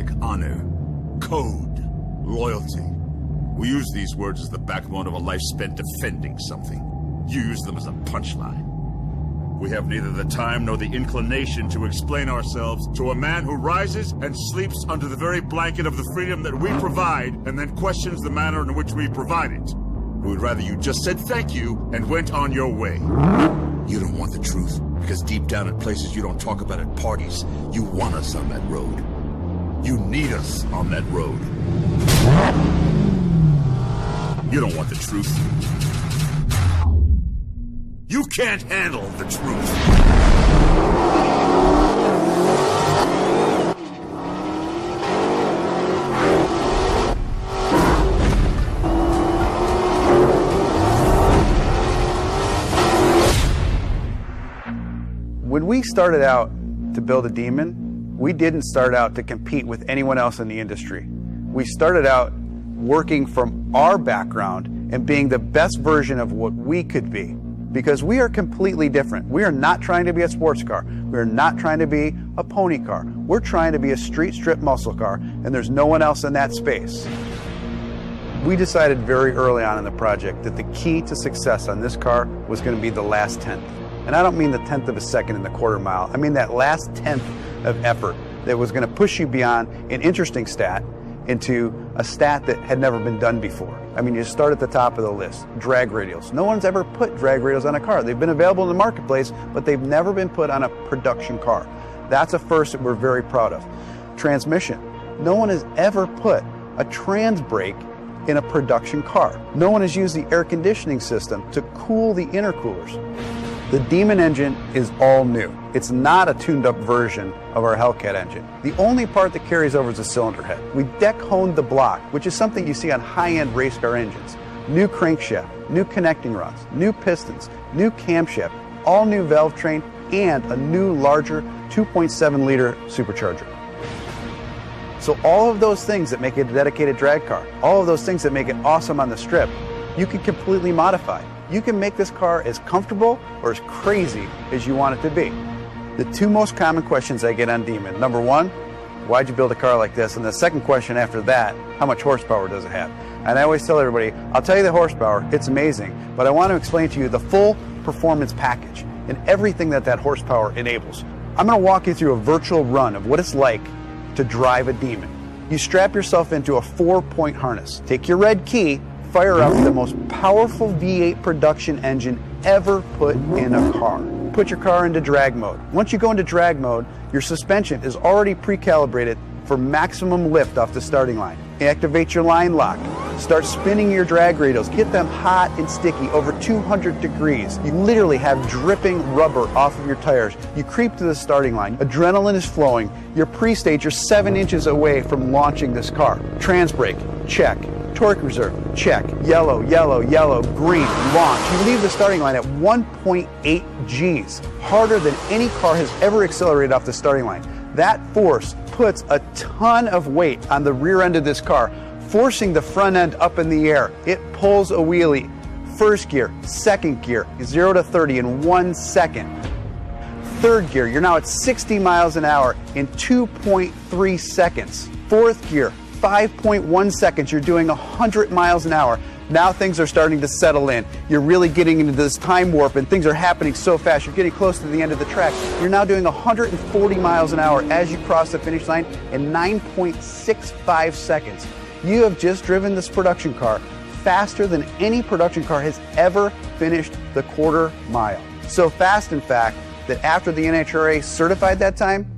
like honor, code, loyalty. We use these words as the backbone of a life spent defending something. You use them as a punchline. We have neither the time nor the inclination to explain ourselves to a man who rises and sleeps under the very blanket of the freedom that we provide and then questions the manner in which we provide it. We would rather you just said thank you and went on your way. You don't want the truth, because deep down at places you don't talk about at parties, you want us on that road. You need us on that road. You don't want the truth. You can't handle the truth. When we started out to build a Demon, we didn't start out to compete with anyone else in the industry. We started out working from our background and being the best version of what we could be. Because we are completely different. We are not trying to be a sports car. We are not trying to be a pony car. We're trying to be a street strip muscle car, and there's no one else in that space. We decided very early on in the project that the key to success on this car was going to be the last tenth. And I don't mean the tenth of a second in the quarter mile. I mean that last tenth of effort that was going to push you beyond an interesting stat into a stat that had never been done before. I mean, you start at the top of the list, drag radials. No one's ever put drag radials on a car. They've been available in the marketplace, but they've never been put on a production car. That's a first that we're very proud of. Transmission. No one has ever put a trans brake in a production car. No one has used the air conditioning system to cool the intercoolers. The Demon engine is all new. It's not a tuned up version of our Hellcat engine. The only part that carries over is the cylinder head. We deck honed the block, which is something you see on high-end race car engines. New crankshaft, new connecting rods, new pistons, new camshaft, all new valve train, and a new larger 2.7 liter supercharger. So all of those things that make it a dedicated drag car, all of those things that make it awesome on the strip, you can completely modify. You can make this car as comfortable or as crazy as you want it to be. The two most common questions I get on Demon: number one, why'd you build a car like this? And the second question after that, how much horsepower does it have? And I always tell everybody, I'll tell you the horsepower, it's amazing, but I want to explain to you the full performance package and everything that that horsepower enables. I'm going to walk you through a virtual run of what it's like to drive a Demon. You strap yourself into a 4-point harness, take your red key, fire up the most powerful V8 production engine ever put in a car. Put your car into drag mode. Once you go into drag mode, your suspension is already pre-calibrated for maximum lift off the starting line. Activate your line lock. Start spinning your drag radials. Get them hot and sticky, over 200 degrees. You literally have dripping rubber off of your tires. You creep to the starting line. Adrenaline is flowing. You're pre-stage. You're 7 inches away from launching this car. Trans brake, check. Torque reserve, check. Yellow, yellow, yellow, green, launch. You leave the starting line at 1.8 Gs, harder than any car has ever accelerated off the starting line. That force puts a ton of weight on the rear end of this car, forcing the front end up in the air. It pulls a wheelie. First gear, second gear, 0 to 30 in 1 second. Third gear, you're now at 60 miles an hour in 2.3 seconds. Fourth gear, 5.1 seconds, you're doing 100 miles an hour. Now things are starting to settle in. You're really getting into this time warp and things are happening so fast. You're getting close to the end of the track. You're now doing 140 miles an hour as you cross the finish line in 9.65 seconds. You have just driven this production car faster than any production car has ever finished the quarter mile. So fast, in fact, that after the NHRA certified that time,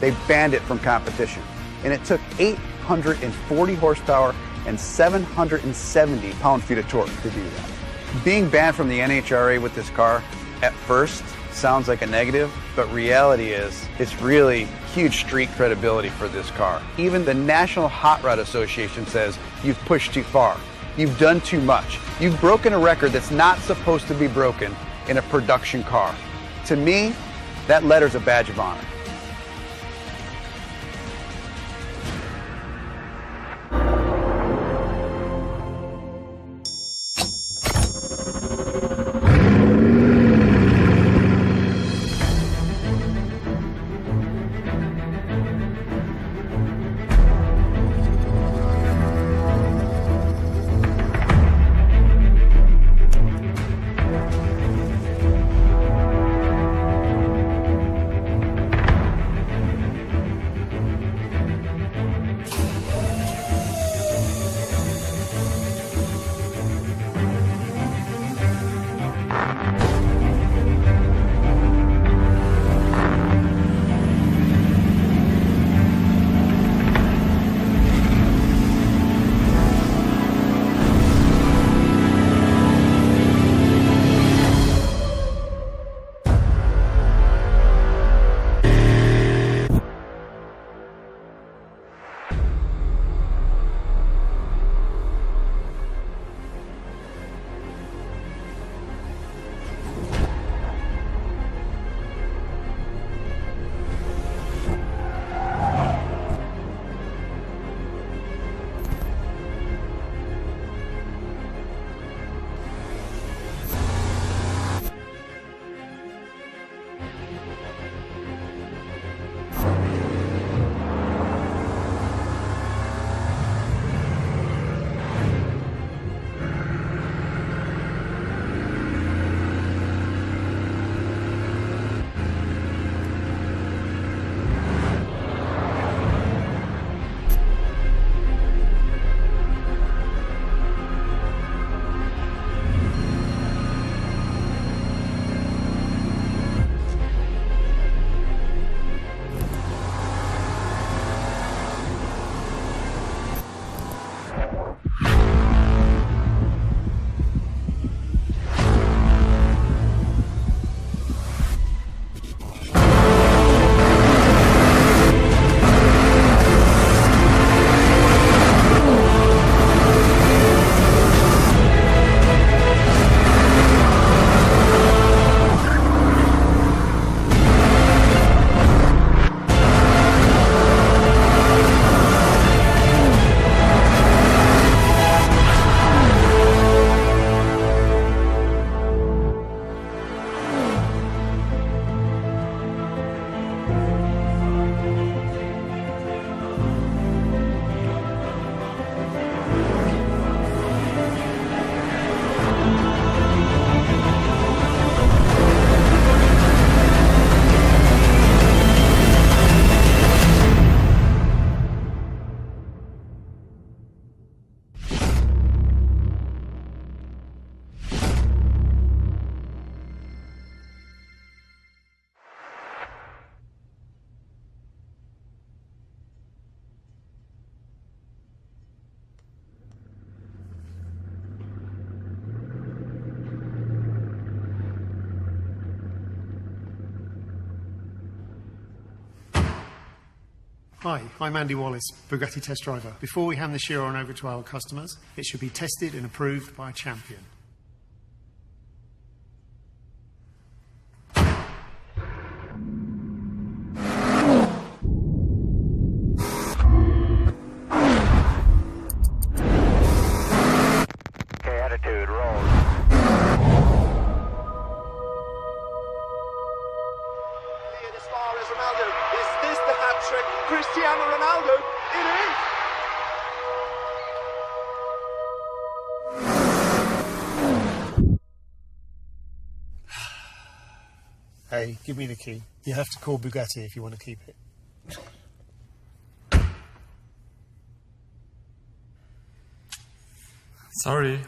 they banned it from competition. And it took 840 horsepower and 770 pound-feet of torque to do that. Being banned from the NHRA with this car at first sounds like a negative, but reality is it's really huge street credibility for this car. Even the National Hot Rod Association says you've pushed too far. You've done too much. You've broken a record that's not supposed to be broken in a production car. To me, that letter's a badge of honor. Hi, I'm Andy Wallace, Bugatti test driver. Before we hand the Chiron over to our customers, it should be tested and approved by a champion. Okay, attitude, roll. As far as Ronaldo, is this the hat-trick? Cristiano Ronaldo, it is! Hey, give me the key. You have to call Bugatti if you want to keep it. Sorry.